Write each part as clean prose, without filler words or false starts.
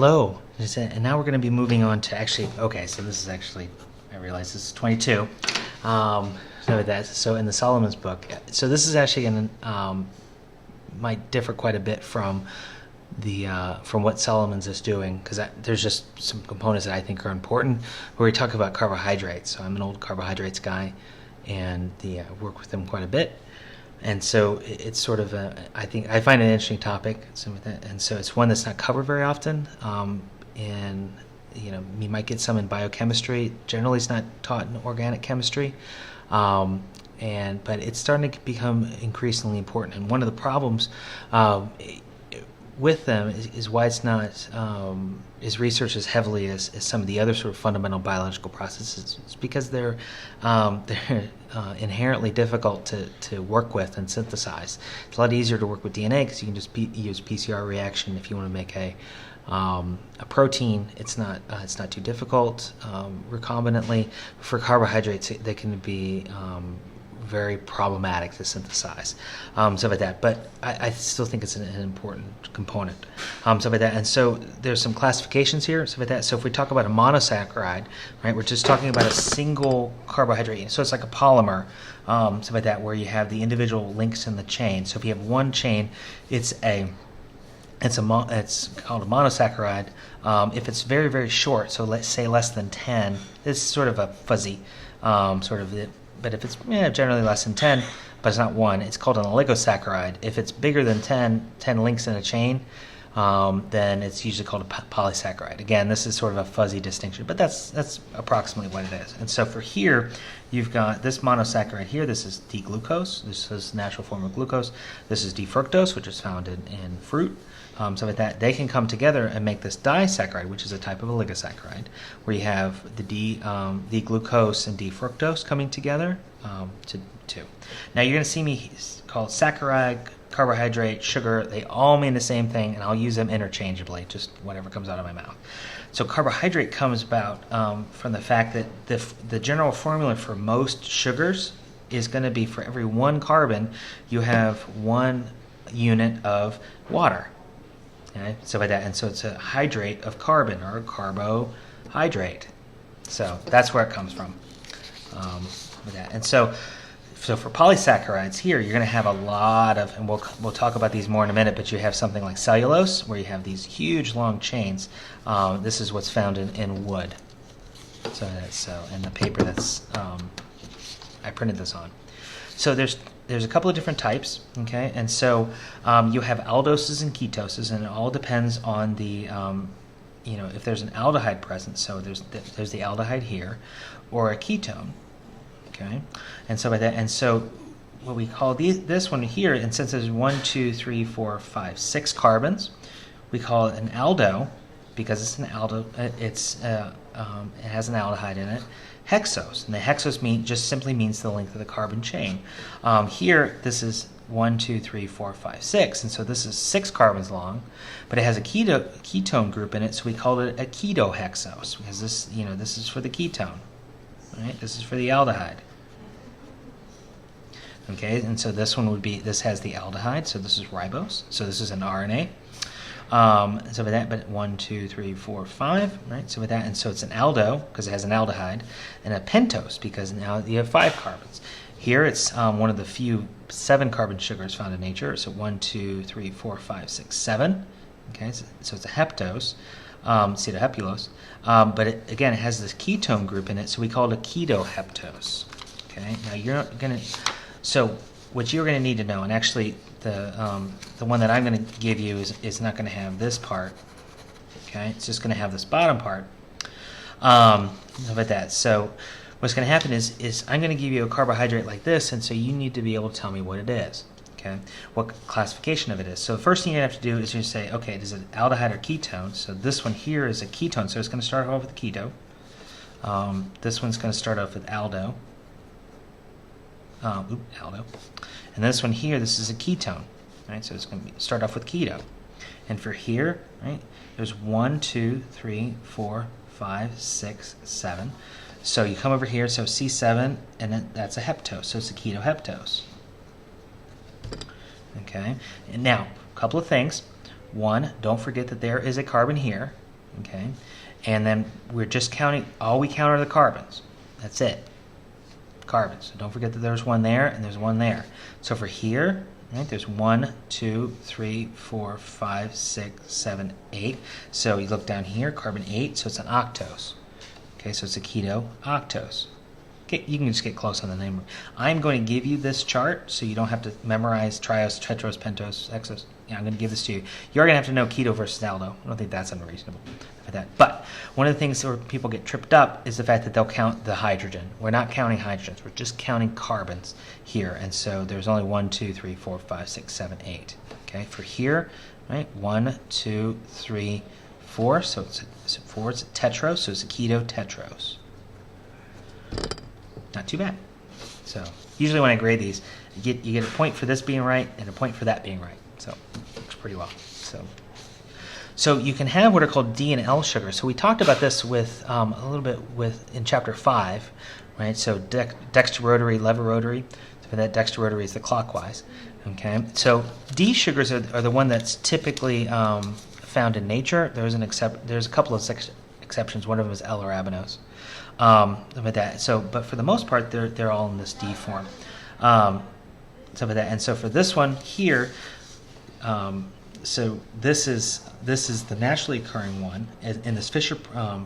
hello. And now we're going to be moving on to okay, so this is actually, I realize this is 22. So in the Solomon's book, so this is actually going to, might differ quite a bit from from what Solomon's is doing, because there's just some components that I think are important where we talk about carbohydrates. So I'm an old carbohydrates guy, and I work with them quite a bit. And so it's sort of I find it an interesting topic, and so it's one that's not covered very often. And you might get some in biochemistry. Generally, it's not taught in organic chemistry, but it's starting to become increasingly important. And one of the problems with them is why it's not is researched as heavily as some of the other sort of fundamental biological processes. It's because they're inherently difficult to work with and synthesize. It's a lot easier to work with DNA because you can just use PCR reaction if you want to make a protein. It's not too difficult recombinantly. For carbohydrates, they can be very problematic to synthesize, stuff like that. But I still think it's an important component, stuff like that. And so there's some classifications here, stuff like that. So if we talk about a monosaccharide, right, we're just talking about a single carbohydrate. So it's like a polymer, stuff like that, where you have the individual links in the chain. So if you have one chain, it's called a monosaccharide. If it's very, very short, so let's say less than 10, it's sort of a fuzzy but if it's generally less than 10, but it's not one, it's called an oligosaccharide. If it's bigger than 10 links in a chain, then it's usually called a polysaccharide. Again, this is sort of a fuzzy distinction, but that's approximately what it is. And so for here, you've got this monosaccharide here. This is D-glucose. This is natural form of glucose. This is D-fructose, which is found in fruit. So with that, they can come together and make this disaccharide, which is a type of oligosaccharide, where you have the D-glucose and D-fructose coming together to two. Now you're going to see me call saccharide, carbohydrate, sugar. They all mean the same thing, and I'll use them interchangeably, just whatever comes out of my mouth. So carbohydrate comes about from the fact that the general formula for most sugars is going to be for every one carbon, you have one unit of water. Okay, so by that, and so it's a hydrate of carbon, or a carbohydrate. So that's where it comes from. With that, and so for polysaccharides here, you're going to have a lot of, and we'll talk about these more in a minute. But you have something like cellulose, where you have these huge long chains. This is what's found in wood. So in the paper that's I printed this on. So there's a couple of different types, okay? And so you have aldoses and ketoses, and it all depends on the, if there's an aldehyde present. So there's the aldehyde here, or a ketone, okay? And so by that, and so what we call this one here, and since there's 1, 2, 3, 4, 5, 6 carbons, we call it an aldo because it's an aldo. It has an aldehyde in it. Hexose, and the hexose just simply means the length of the carbon chain. Here, this is 1, 2, 3, 4, 5, 6, and so this is 6 carbons long, but it has a ketone group in it, so we call it a ketohexose because this is for the ketone, right? This is for the aldehyde. Okay, and so this has the aldehyde, so this is ribose, so this is an RNA. So with that, but 1, 2, 3, 4, 5, right? So with that, and so it's an aldo because it has an aldehyde, and a pentose because now you have 5 carbons. Here it's one of the few 7 carbon sugars found in nature. So 1, 2, 3, 4, 5, 6, 7. Okay, so it's a heptose, acetohepulose. But it has this ketone group in it, so we call it a ketoheptose. Okay, now so what you're going to need to know, and actually the one that I'm going to give you is not going to have this part. Okay, it's just going to have this bottom part. How about that? So what's going to happen is I'm going to give you a carbohydrate like this, and so you need to be able to tell me what it is. Okay, what classification of it is. So the first thing you have to do is you say, okay, is it aldehyde or ketone? So this one here is a ketone, so it's going to start off with keto. This one's going to start off with aldo. Aldo. And this one here, this is a ketone, right? So it's going to start off with keto. And for here, right, there's 1, 2, 3, 4, 5, 6, 7. So you come over here, so C7, and then that's a heptose, so it's a ketoheptose. Okay, and now, a couple of things. One, don't forget that there is a carbon here, okay? And then we're just counting, all we count are the carbons. That's it, carbons. So don't forget that there's one there and there's one there. So for here, right, there's 1, 2, 3, 4, 5, 6, 7, 8. So you look down here, carbon 8, so it's an octose. Okay, so it's a keto octose. Okay, you can just get close on the name. I'm going to give you this chart so you don't have to memorize triose, tetros, pentos, hexos. Yeah, I'm going to give this to you. You're going to have to know keto versus aldo. I don't think that's unreasonable for that. But one of the things where people get tripped up is the fact that they'll count the hydrogen. We're not counting hydrogens. We're just counting carbons here. And so there's only 1, 2, 3, 4, 5, 6, 7, 8. Okay, for here, right? 1, 2, 3, 4. So it's a 4. It's a tetros. So it's a keto tetros. Not too bad. So usually when I grade these, you get a point for this being right and a point for that being right. So works pretty well. So you can have what are called D and L sugars. So we talked about this with a little bit in chapter 5, right? So dextrorotary, levorotary. So that dextrorotary is the clockwise. Okay. So D sugars are the one that's typically found in nature. There's a couple of exceptions. One of them is L-arabinose. With that. So, but for the most part, they're all in this D form. So with that, and so for this one here, so this is the naturally occurring one in this Fisher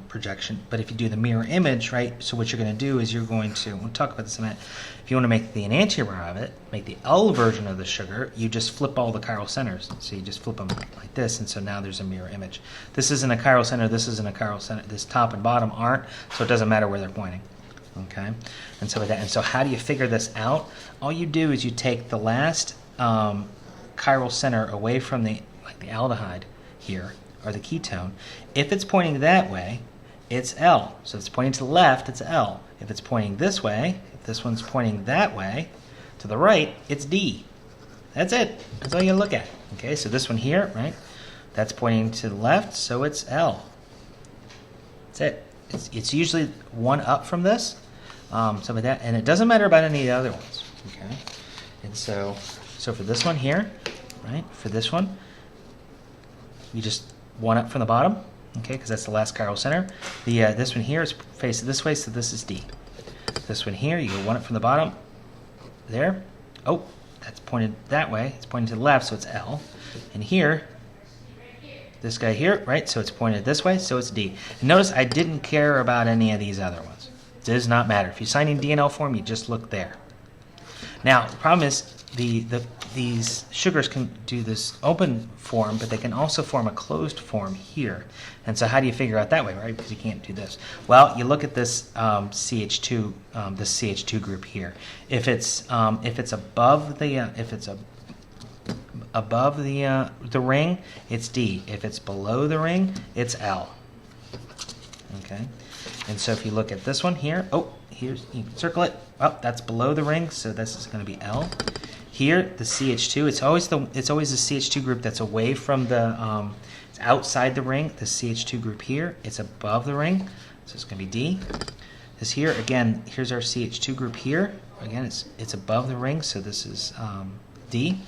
projection. But if you do the mirror image, right? So what you're going to do is we'll talk about this in a minute. If you want to make the enantiomer of it, make the L version of the sugar, you just flip all the chiral centers. So you just flip them like this, and so now there's a mirror image. This isn't a chiral center. This isn't a chiral center. This top and bottom aren't. So it doesn't matter where they're pointing. Okay, and so with that, and so how do you figure this out? All you do is you take the last chiral center away from the aldehyde here, or the ketone. If it's pointing that way, it's L. So if it's pointing to the left, it's L. If it's pointing this way, if this one's pointing that way, to the right, it's D. That's it. That's all you look at. Okay, so this one here, right, that's pointing to the left, so it's L. That's it. It's usually one up from this, some of that, and it doesn't matter about any of the other ones. Okay, and so for this one here, right, for this one, you just one up from the bottom, okay, because that's the last chiral center. This one here is facing this way, so this is D. This one here, you go one up from the bottom, there. Oh, that's pointed that way. It's pointing to the left, so it's L. And here, this guy here, right, so it's pointed this way, so it's D. And notice I didn't care about any of these other ones. It does not matter. If you're signing D and L form, you just look there. Now, the problem is these sugars can do this open form, but they can also form a closed form here. And so how do you figure out that way, right? Because you can't do this. Well, you look at this CH2, this CH2 group here. If it's above the ring, it's D. If it's below the ring, it's L. Okay. And so if you look at this one here, you can circle it. Oh, that's below the ring, so this is going to be L. Here, the CH2, it's always the CH2 group that's away from the, it's outside the ring. The CH2 group here, it's above the ring, so it's going to be D. This here, again, here's our CH2 group here. Again, it's above the ring, so this is D.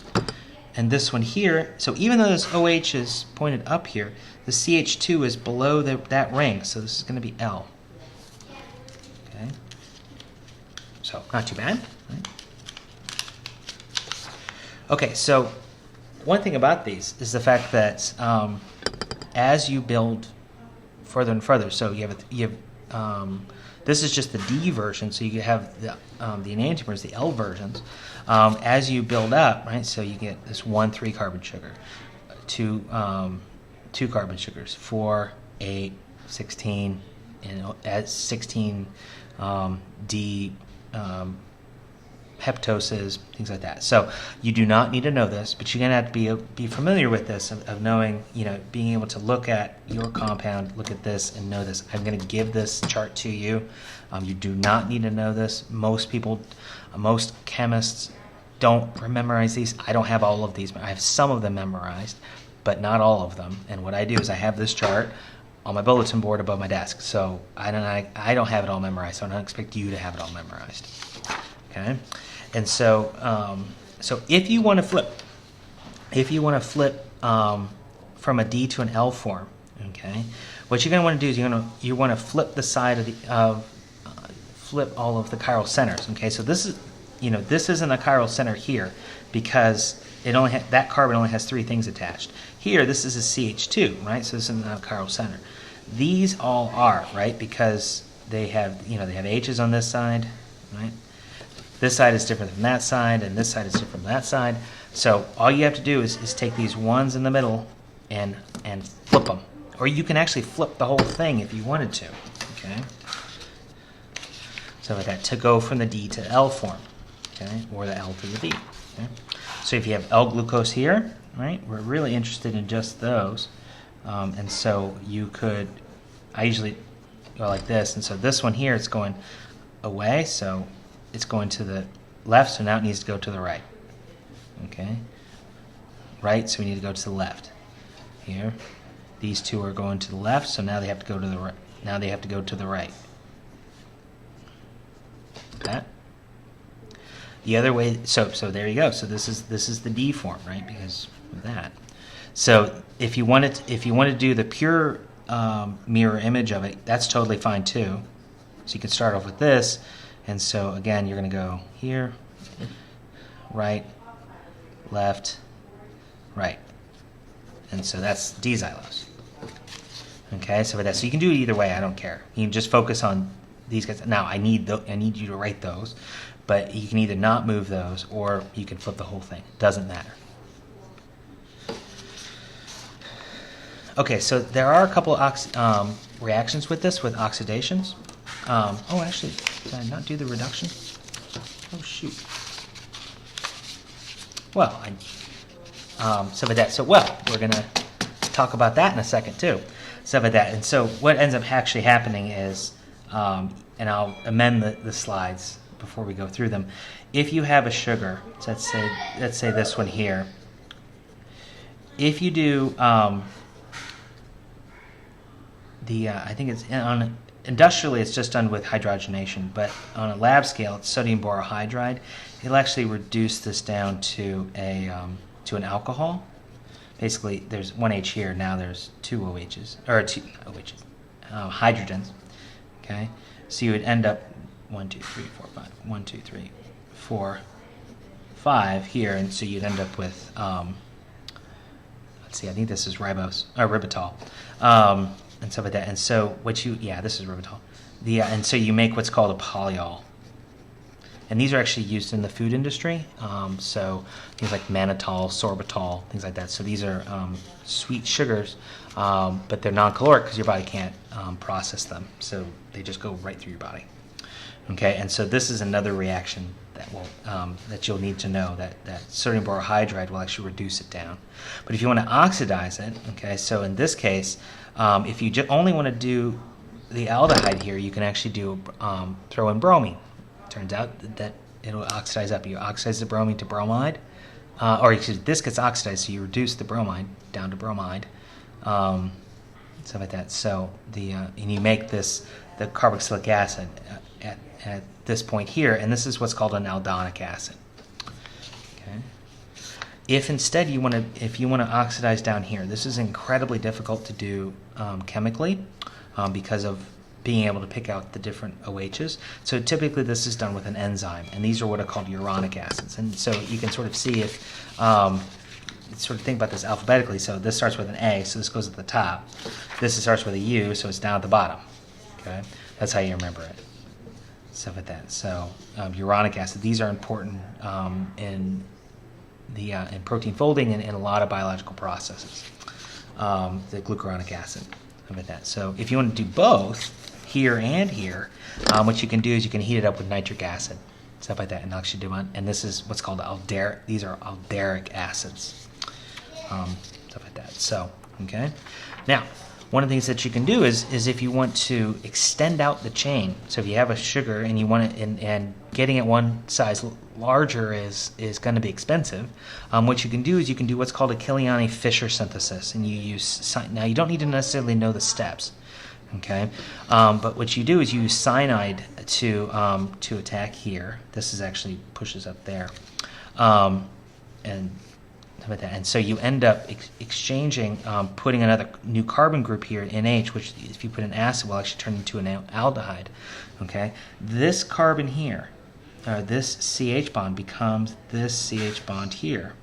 And this one here, so even though this OH is pointed up here, the CH2 is below that ring, so this is going to be L. Okay. So, not too bad, right? Okay, so one thing about these is the fact that as you build further and further, so you have this is just the D version, so you have the enantiomers, the L versions. As you build up, right, so you get this 1 3-carbon sugar, 2 carbon sugars, 4, 8, 16, at 16 D heptoses, things like that. So you do not need to know this, but you're going to have to be familiar with this, of knowing, being able to look at your compound, look at this, and know this. I'm going to give this chart to you. You do not need to know this. Most people, most chemists don't memorize these. I don't have all of these. I have some of them memorized, but not all of them. And what I do is I have this chart on my bulletin board above my desk. So I don't have it all memorized, so I don't expect you to have it all memorized. Okay, and so so if you want to flip from a D to an L form, Okay, what you're going to want to do is you want to flip the side of the flip all of the chiral centers. Okay, so this is this isn't a chiral center here because that carbon only has 3 things attached. Here, this is a CH2, right? So this is not a chiral center. These all are, right, because they have they have H's on this side, right? This side is different from that side, and this side is different from that side. So all you have to do is take these ones in the middle and flip them. Or you can actually flip the whole thing if you wanted to. Okay. So like that, to go from the D to L form, okay, or the L to the D. Okay. So if you have L-glucose here, right, we're really interested in just those. And so you could, I usually go like this, and so this one here, it's going away, so it's going to the left, so now it needs to go to the right. Okay, right, so we need to go to the left. Here, these 2 are going to the left, so now they have to go to the right. Now they have to go to the right. That. The other way, so there you go. So this is the D form, right? Because of that. So if you want to do the pure mirror image of it, that's totally fine too. So you can start off with this, and so again you're going to go here, right, left, right, and so that's D-xylose. Okay, so you can do it either way. I don't care. You can just focus on these guys. Now I need you to write those, but you can either not move those or you can flip the whole thing. Doesn't matter. Okay, so there are a couple reactions with this, with oxidations. Oh, actually, did I not do the reduction? Oh, shoot. Well, we're going to talk about that in a second, too. And so what ends up actually happening is, and I'll amend the slides before we go through them. If you have a sugar, so let's say this one here, if you do I think it's industrially it's just done with hydrogenation, but on a lab scale it's sodium borohydride. It'll actually reduce this down to an alcohol. Basically, there's 1 H here. Now there's 2 OHs, or 2 OHs, hydrogens. Okay, so you would end up 1, 2, 3, 4, 5. 1, 2, 3, 4, 5 here, and so you'd end up with let's see. I think this is ribitol, and stuff like that. And so this is ribitol. And so you make what's called a polyol. And these are actually used in the food industry. So things like mannitol, sorbitol, things like that. So these are sweet sugars, but they're non-caloric because your body can't process them. So they just go right through your body. Okay, and so this is another reaction that you'll need to know, that sodium borohydride will actually reduce it down. But if you want to oxidize it, okay, so in this case, if you only want to do the aldehyde here, you can actually throw in bromine. Turns out that it'll oxidize up. You oxidize the bromine to bromide, this gets oxidized, so you reduce the bromine down to bromide, stuff like that. So and you make the carboxylic acid at this point here, and this is what's called an aldonic acid. Okay. If instead you want to oxidize down here, this is incredibly difficult to do chemically because of being able to pick out the different OHs. So typically this is done with an enzyme, and these are what are called uronic acids. And so you can sort of see if, sort of think about this alphabetically. So this starts with an A, so this goes at the top. This starts with a U, so it's down at the bottom. Okay, that's how you remember it. Stuff like that. So uronic acid, these are important in protein folding and in a lot of biological processes. The glucuronic acid, stuff like that. So if you want to do both, here and here, what you can do is you can heat it up with nitric acid, stuff like that, and actually do one. And this is what's called alderic. These are alderic acids, stuff like that. So okay, now one of the things that you can do is if you want to extend out the chain. So if you have a sugar and you want it, and getting it one size larger is going to be expensive. What you can do is you can do what's called a Kiliani-Fisher synthesis, and you use now you don't need to necessarily know the steps. Okay, but what you do is you use cyanide to attack here. This is actually pushes up there, and About that. And so you end up exchanging, putting another new carbon group here, NH, which if you put an acid will actually turn into an aldehyde. Okay, this carbon here, this CH bond becomes this CH bond here.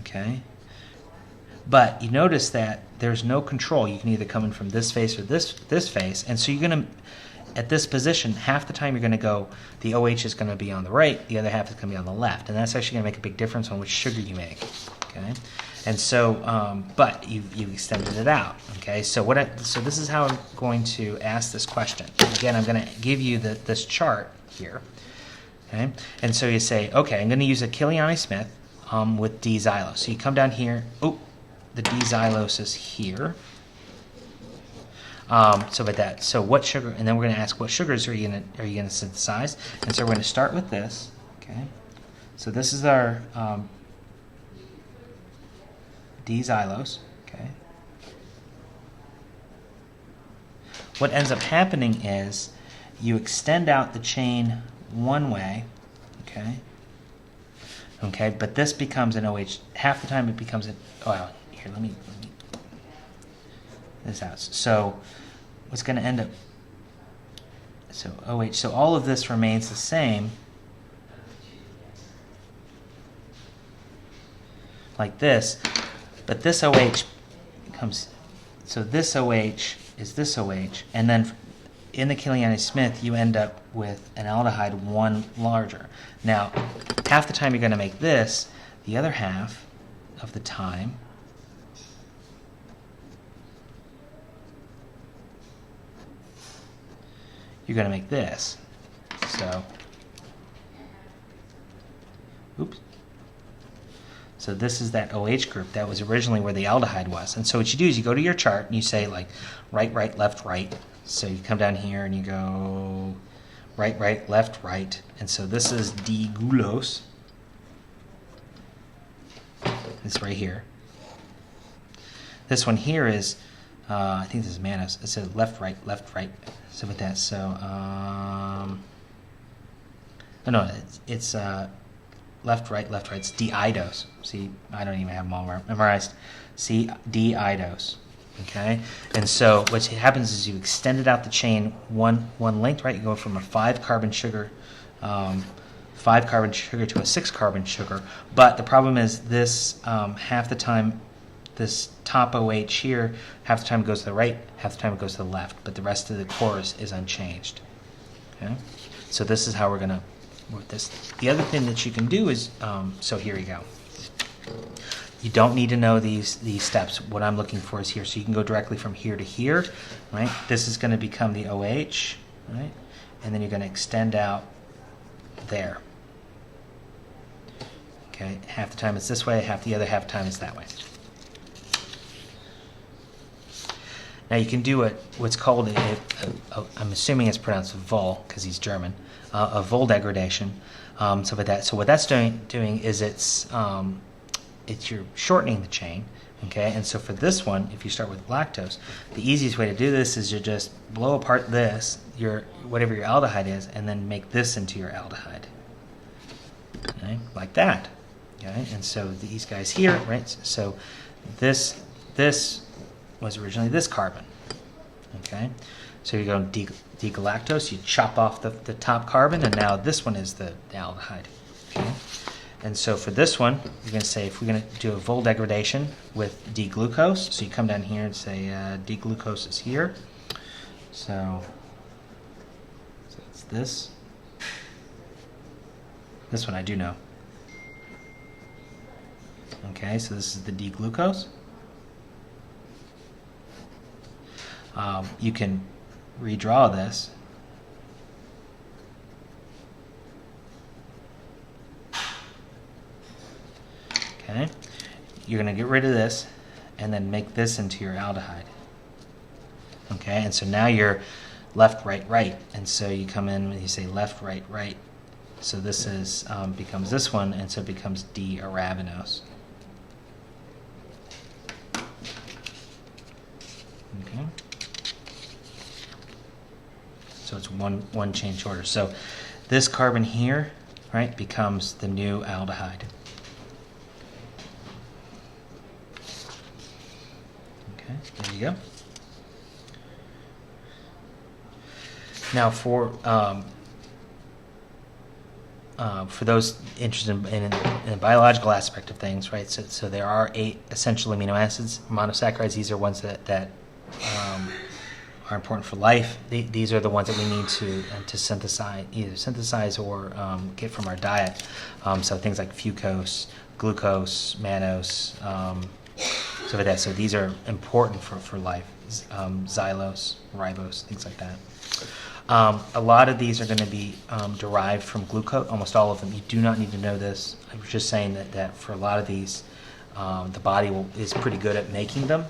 Okay, but you notice that there's no control. You can either come in from this face or this face, and so you're going to, at this position, half the time you're going to go, the OH is going to be on the right, the other half is going to be on the left, and that's actually going to make a big difference on which sugar you make. Okay, and so, but you've extended it out. Okay, so so this is how I'm going to ask this question. Again, I'm going to give you this chart here. Okay, and so you say, okay, I'm going to use a Killiani-Smith with D-xylose. So you come down here. Oh, the D-xylose is here. So about that. So what sugar? And then we're going to ask what sugars are you going to synthesize? And so we're going to start with this. Okay. So this is our D-xylose. Okay. What ends up happening is you extend out the chain one way. Okay. Okay. But this becomes an OH. Half the time it becomes an. Oh, here. Let me this out. So what's going to end up, so OH, so all of this remains the same, like this, but this OH becomes, so this OH is this OH, and then in the Killiani-Smith you end up with an aldehyde one larger. Now, half the time you're going to make this, the other half of the time you're going to make this. So, oops. So this is that OH group that was originally where the aldehyde was. And so what you do is you go to your chart and you say like right, right, left, right. So you come down here and you go right, right, left, right. And so this is D-glucose. This right here. This one here is, I think this is mannose. It says left, right, left, right. So with that, so no, it's left, right, it's D-idose. See, I don't even have them all memorized. See, D-idose. Okay, and so what happens is you extended out the chain one length, right? You go from a 5-carbon sugar, 5-carbon sugar to a 6-carbon sugar. But the problem is this half the time. This top OH here, half the time it goes to the right, half the time it goes to the left, but the rest of the core is unchanged. Okay, so this is how we're going to work this. The other thing that you can do is, so here you go. You don't need to know these steps. What I'm looking for is here, so you can go directly from here to here, right? This is going to become the OH, right? And then you're going to extend out there. Okay, half the time it's this way, half the other half time it's that way. Now you can do what's called, I'm assuming it's pronounced vol, because he's German, a vol degradation. So what that's doing is it's you're shortening the chain, okay? And so for this one, if you start with lactose, the easiest way to do this is you just blow apart this, whatever your aldehyde is, and then make this into your aldehyde, okay? Like that, okay? And so these guys here, right? So this was originally this carbon. Okay, so you go degalactose, you chop off the top carbon, and now this one is the aldehyde. Okay, and so for this one, you're going to say if we're going to do a vol degradation with D-glucose, so you come down here and say D-glucose is here. So it's this. This one I do know. Okay, so this is the D-glucose. You can redraw this. Okay, you're going to get rid of this and then make this into your aldehyde. Okay, and so now you're left, right, right, and so you come in and you say left, right, right. So this is becomes this one, and so it becomes D-arabinose. Okay. So it's one chain shorter. So this carbon here, right, becomes the new aldehyde. Okay, there you go. Now for those interested in the biological aspect of things, right? So there are 8 essential amino acids, monosaccharides. These are ones that are important for life. These are the ones that we need to synthesize, either synthesize or get from our diet. So things like fucose, glucose, mannose, so for that. So these are important for life. Xylose, ribose, things like that. A lot of these are going to be derived from glucose, almost all of them. You do not need to know this. I was just saying that for a lot of these, the body is pretty good at making them,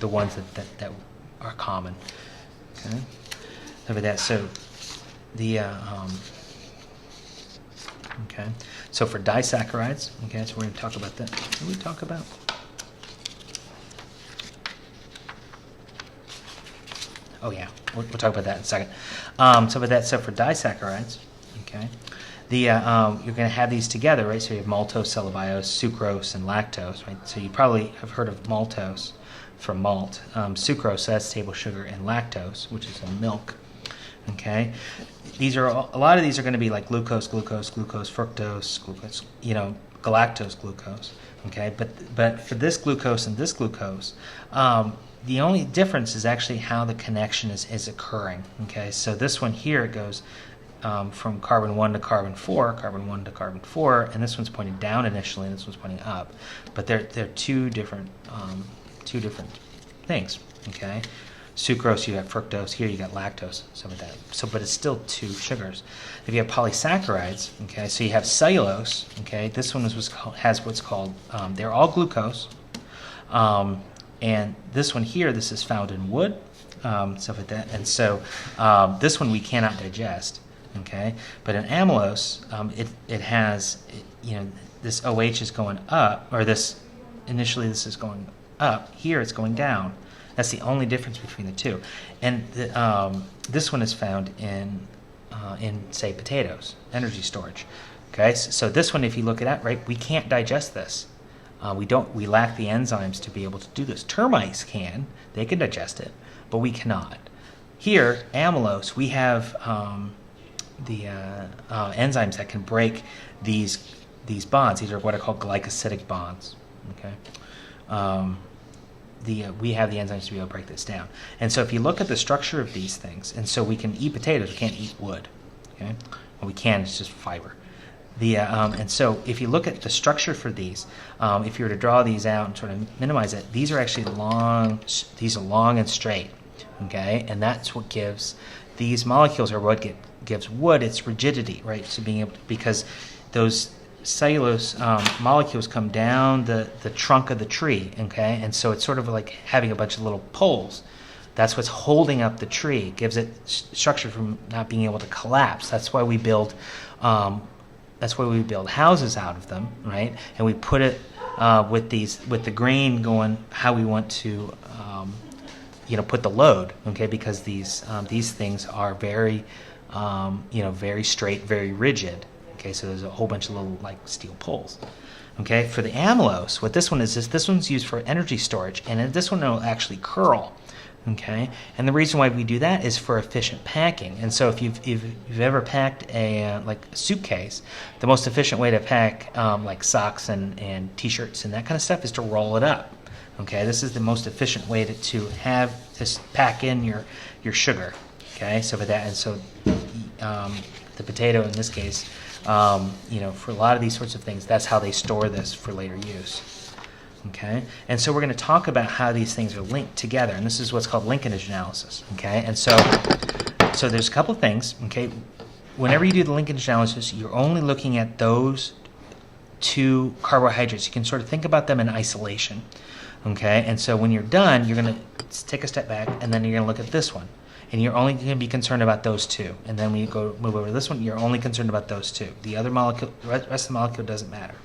the ones that are common. Okay, over that. So the okay. So for disaccharides, okay, so we're going to talk about that. What did we talk about? Oh yeah, we'll talk about that in a second. So for disaccharides, okay, you're going to have these together, right? So you have maltose, cellulose, sucrose, and lactose, right? So you probably have heard of maltose from malt, sucrose, that's table sugar, and lactose, which is in milk. Okay, a lot of these are going to be like glucose, fructose, galactose, glucose. Okay, but for this glucose and this glucose, the only difference is actually how the connection is occurring. Okay, so this one here, it goes from carbon 1 to carbon 4, carbon 1 to carbon 4, and this one's pointing down initially, and this one's pointing up. But they're two different things. Okay, sucrose, you got fructose. Here you got lactose. Some of that. But it's still 2 sugars. If you have polysaccharides, okay, so you have cellulose. Okay, this one has what's called. They're all glucose. And this one here, this is found in wood, stuff like that. And so this one we cannot digest, okay? But in amylose, it has, this OH is going up, or initially this is going up. Here it's going down. That's the only difference between the two. And this one is found in say, potatoes, energy storage. Okay, so this one, if you look at it, right, we can't digest this. We lack the enzymes to be able to do this. Termites they can digest it, but we cannot. Here, amylose, we have the enzymes that can break these bonds. These are what are called glycosidic bonds. Okay, we have the enzymes to be able to break this down. And so if you look at the structure of these things, and so we can eat potatoes, we can't eat wood. Okay, well, we can. It's just fiber. And so if you look at the structure for these, if you were to draw these out and sort of minimize it, these are actually long. These are long and straight, okay? And that's what gives these molecules, or what gives wood its rigidity, right? So because those cellulose molecules come down the trunk of the tree, okay? And so it's sort of like having a bunch of little poles. That's what's holding up the tree, gives it structure from not being able to collapse. That's why we build houses out of them, right? And we put it with the grain going how we want to, put the load, okay? Because these things are very, very straight, very rigid. Okay, so there's a whole bunch of little like steel poles. Okay, for the amylose, what this one is this one's used for energy storage, and this one will actually curl. Okay, and the reason why we do that is for efficient packing. And so if you've ever packed a suitcase, the most efficient way to pack like socks and t-shirts and that kind of stuff is to roll it up. Okay, this is the most efficient way to pack in your sugar. Okay, so for that, and so the potato in this case, for a lot of these sorts of things, that's how they store this for later use. Okay, and so we're going to talk about how these things are linked together, and this is what's called linkage analysis. Okay, and so there's a couple things. Okay, whenever you do the linkage analysis, you're only looking at those 2 carbohydrates. You can sort of think about them in isolation. Okay, and so when you're done, you're going to take a step back, and then you're going to look at this one, and you're only going to be concerned about those 2. And then when you move over to this one, you're only concerned about those 2. The other molecule, the rest of the molecule doesn't matter.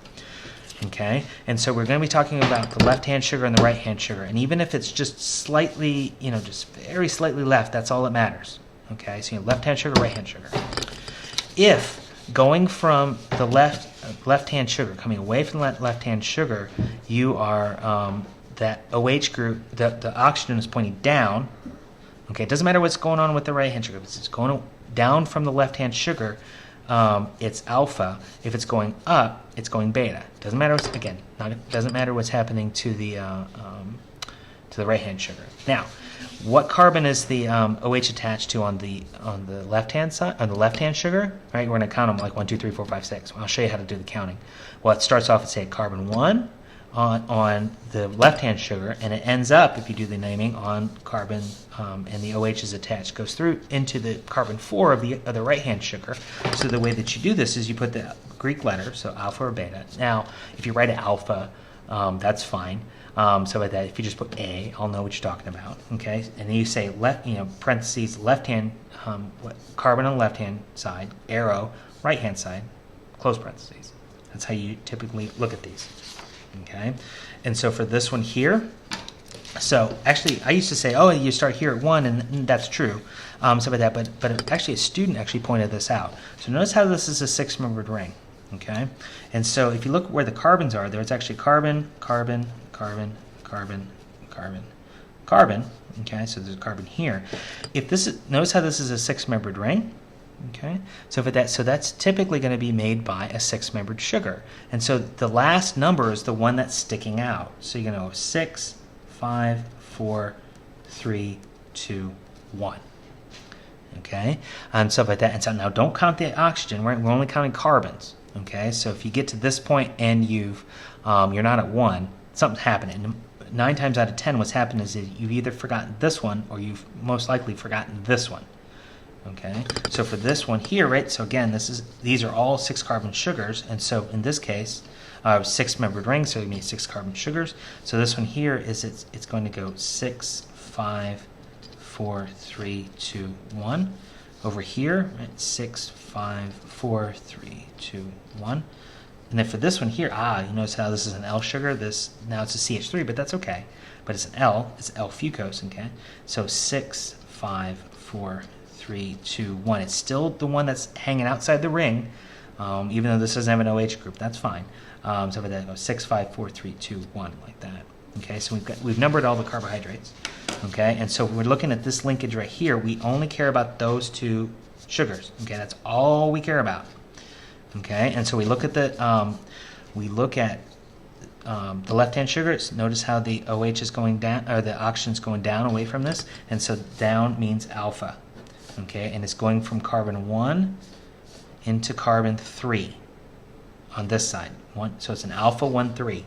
Okay, and so we're going to be talking about the left-hand sugar and the right-hand sugar, and even if it's just slightly, just very slightly left, that's all that matters. Okay, so you have left-hand sugar, right-hand sugar. If going from the left-hand sugar, coming away from the left-hand sugar, you are that OH group, the oxygen is pointing down. Okay, it doesn't matter what's going on with the right-hand sugar. If it's going down from the left-hand sugar, it's alpha. If it's going up, it's going beta. Doesn't matter. Doesn't matter what's happening to the right-hand sugar. Now, what carbon is the OH attached to on the left-hand side, on the left-hand sugar? Right, we're going to count them like 1, 2, 3, 4, 5, 6. I'll show you how to do the counting. Well, it starts off at say carbon 1 on the left-hand sugar, and it ends up, if you do the naming, on carbon, and the OH is attached, goes through into the carbon 4 of the right-hand sugar. So the way that you do this is you put the Greek letter, so alpha or beta. Now, if you write it alpha, that's fine. So with that, if you just put A, I'll know what you're talking about. Okay, and then you say parentheses left-hand carbon on the left-hand side, arrow right-hand side, close parentheses. That's how you typically look at these. Okay, and so for this one here, so actually I used to say, oh, you start here at 1, and that's true. So with that, but actually a student actually pointed this out. So notice how this is a 6-membered ring. Okay, and so if you look where the carbons are, there's actually carbon, carbon, carbon, carbon, carbon, carbon. Okay, so there's a carbon here. If this is, notice how this is a 6-membered ring. Okay, so for that, so that's typically going to be made by a 6-membered sugar, and so the last number is the one that's sticking out. So you're going to go 6, 5, 4, 3, 2, 1. Okay, and stuff like that. And so now don't count the oxygen. We're only counting carbons. Okay, so if you get to this point and you're not at 1, something's happening. 9 times out of 10, what's happened is that you've either forgotten this one or you've most likely forgotten this one. Okay, so for this one here, right? So again, these are all 6-carbon sugars, and so in this case, 6-membered rings, so it means 6 carbon sugars. So this one here is it's going to go 6, 5, 4, 3, 2, 1. Over here, right? 6, 5, 4, 3, 2, 1. And then for this one here, you notice how this is an L sugar. Now it's a CH3, but that's okay. But it's an L. It's L-fucose. Okay. So 6, 5, 4, 3, 2, 1. It's still the one that's hanging outside the ring, even though this doesn't have an OH group. That's fine. So for that, go 6, 5, 4, 3, 2, 1, like that. Okay. So we've numbered all the carbohydrates. Okay. And so we're looking at this linkage right here. We only care about those 2 sugars. Okay. That's all we care about. Okay, and so we look at the left-hand sugars. Notice how the OH is going down, or the oxygen is going down away from this, and so down means alpha. Okay, and it's going from carbon 1 into carbon 3 on this side. So it's an alpha 1, 3.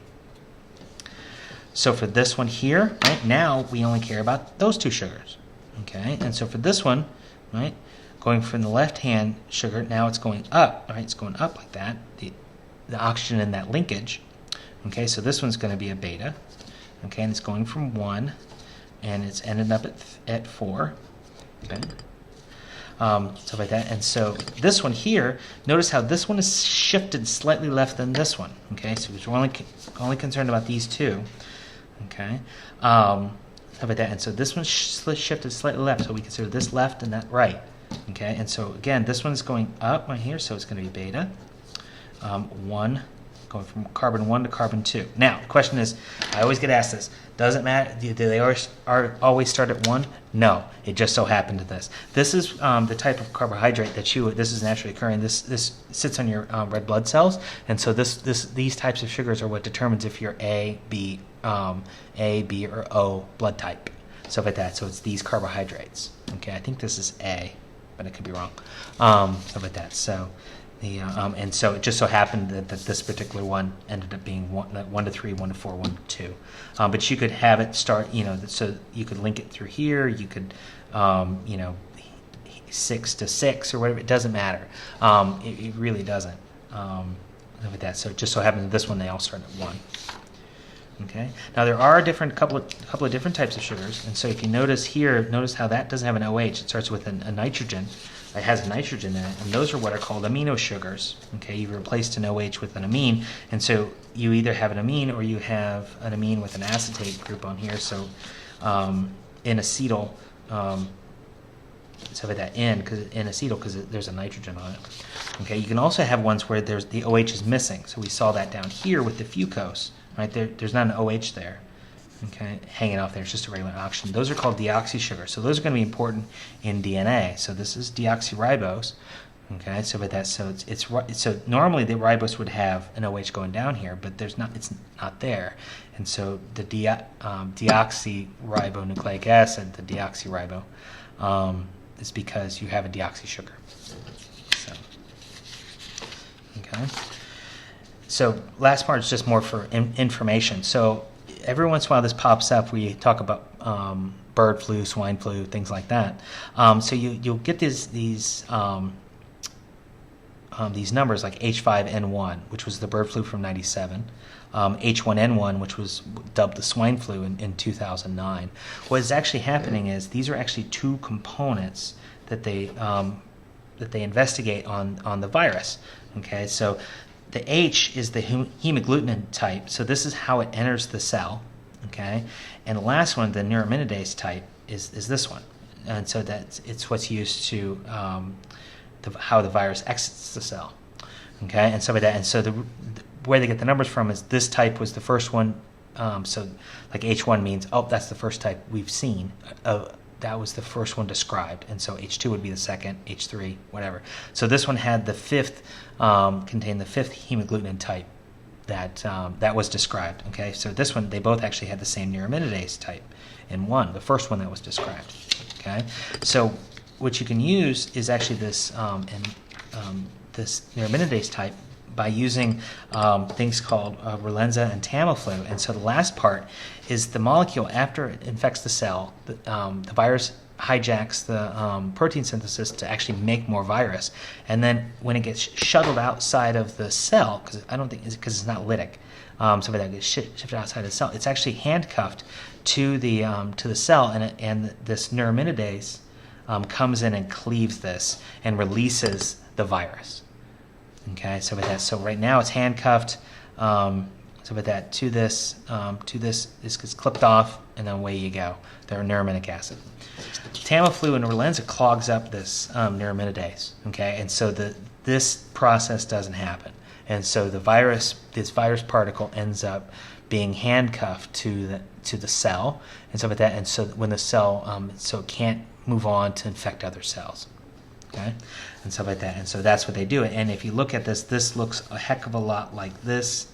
So for this one here, right now we only care about those 2 sugars. Okay, and so for this one, right, going from the left-hand sugar, now it's going up. All right, it's going up like that. The oxygen in that linkage. Okay, so this one's going to be a beta. Okay, and it's going from 1, and it's ended up at 4. Okay, stuff like that. And so this one here, notice how this one is shifted slightly left than this one. Okay, so we're only concerned about these 2. Okay, stuff like that. And so this one's shifted slightly left, so we consider this left and that right. Okay, and so again, this one's going up right here, so it's going to be beta. 1, going from carbon 1 to carbon 2. Now, the question is, I always get asked this, does it matter, do they always start at 1? No, it just so happened to this. This is the type of carbohydrate that this is naturally occurring. This sits on your red blood cells, and so these types of sugars are what determines if you're A, B, or O blood type. Stuff like that, so it's these carbohydrates. Okay, I think this is A, but I could be wrong. Stuff like that. So and so it just so happened that this particular one ended up being 1 to 3, 1 to 4, 1 to 2. But you could have it start, so you could link it through here. You could, 6 to 6 or whatever. It doesn't matter. It really doesn't. With that, so it just so happened that this one they all start at 1. Okay. Now there are a couple of different types of sugars, and so if you notice here, notice how that doesn't have an OH. It starts with a nitrogen. It has a nitrogen in it, and those are what are called amino sugars. Okay, you've replaced an OH with an amine, and so you either have an amine or you have an amine with an acetate group on here. So N-acetyl so with that N acetyl because there's a nitrogen on it. Okay, you can also have ones where there's the OH is missing. So we saw that down here with the fucose, right? There's not an OH there, okay, hanging off there. It's just a regular oxygen. Those are called deoxysugars. So those are going to be important in DNA. So this is deoxyribose. Okay, so with that, so so normally the ribose would have an OH going down here, but it's not there, and so the deoxyribonucleic acid, the deoxyribo, is because you have a deoxysugar. So, okay. So last part is just more for information. So every once in a while this pops up. We talk about bird flu, swine flu, things like that. So you'll get these numbers like H5N1, which was the bird flu from '97, H1N1, which was dubbed the swine flu in 2009. What is actually happening is these are actually two components that they investigate on the virus. Okay, so the H is the hemagglutinin type, so this is how it enters the cell. Okay, and the last one, the neuraminidase type, is this one, and so it's what's used to how the virus exits the cell. Okay, and so with that, and so where they get the numbers from is this type was the first one. So like H1 means, oh, that's the first type we've seen. That was the first one described, and so H2 would be the second, H3, whatever. So this one had the fifth, contained the fifth hemagglutinin type that was described. Okay, so this one, they both actually had the same neuraminidase type in one, the first one that was described. Okay, so what you can use is actually this this neuraminidase type by using things called Relenza and Tamiflu. And so the last part is the molecule after it infects the cell. The virus hijacks the protein synthesis to actually make more virus, and then when it gets shuttled outside of the cell, because it's not lytic, so that gets shifted outside the cell, it's actually handcuffed to the cell, and this neuraminidase comes in and cleaves this and releases the virus. Okay, so with that, so right now it's handcuffed. So with that, to this gets clipped off, and then away you go. They're neuraminidase acid. Tamiflu and Relenza clogs up this neuraminidase. Okay, and so this process doesn't happen, and so this virus particle ends up being handcuffed to the cell, and so with that, and so when the cell so it can't move on to infect other cells. Okay, and stuff like that, and so that's what they do. And if you look at this looks a heck of a lot like this.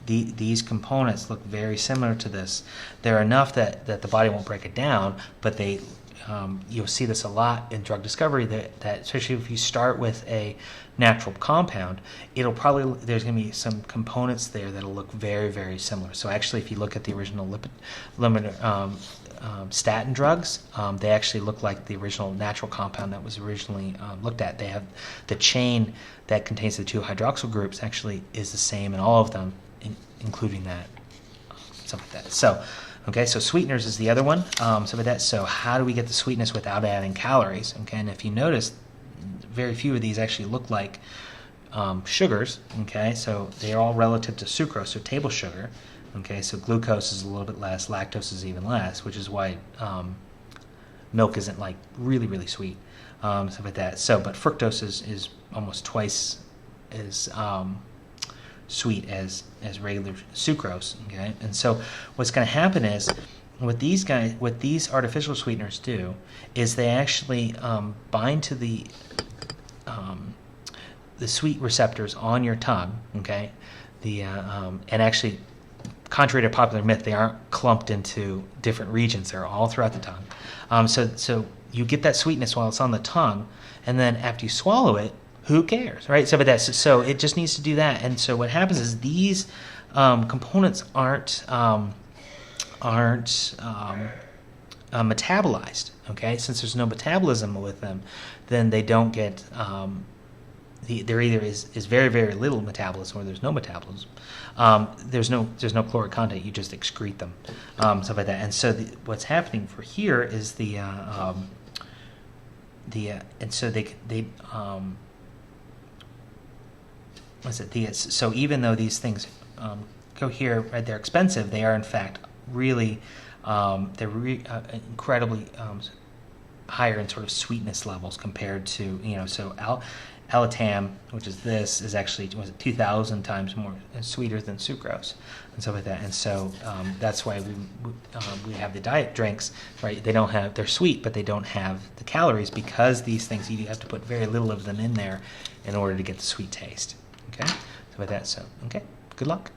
These components look very similar to this. They're enough that the body won't break it down, but you'll see this a lot in drug discovery. That especially if you start with a natural compound, there's going to be some components there that'll look very, very similar. So actually, if you look at the original statin drugs, they actually look like the original natural compound that was originally looked at. They have the chain that contains the two hydroxyl groups actually is the same in all of them, including that, stuff like that. So, okay, so sweeteners is the other one. So with that, so how do we get the sweetness without adding calories? Okay, and if you notice, very few of these actually look like sugars. Okay, so they're all relative to sucrose, or table sugar. Okay, so glucose is a little bit less, lactose is even less, which is why milk isn't like really, really sweet, stuff like that. So, but fructose is almost twice as sweet as regular sucrose. Okay, and so what's going to happen is what these artificial sweeteners do is they actually bind to the sweet receptors on your tongue. Okay, and actually, contrary to popular myth, they aren't clumped into different regions. They're all throughout the tongue. So you get that sweetness while it's on the tongue, and then after you swallow it, who cares, right? So it just needs to do that. And so what happens is these components aren't metabolized. Okay, since there's no metabolism with them, then they don't get. There either is very, very little metabolism, or there's no metabolism. There's no caloric content. You just excrete them, stuff like that. And so what's happening for here is and so they so even though these things go here, right, they're expensive, they are in fact really incredibly higher in sort of sweetness levels compared to, so Alatam, which is this, is actually 2,000 times more sweeter than sucrose and stuff like that. And so that's why we have the diet drinks, right? They're sweet, but they don't have the calories, because these things, you have to put very little of them in there in order to get the sweet taste. Okay, so with that, okay, good luck.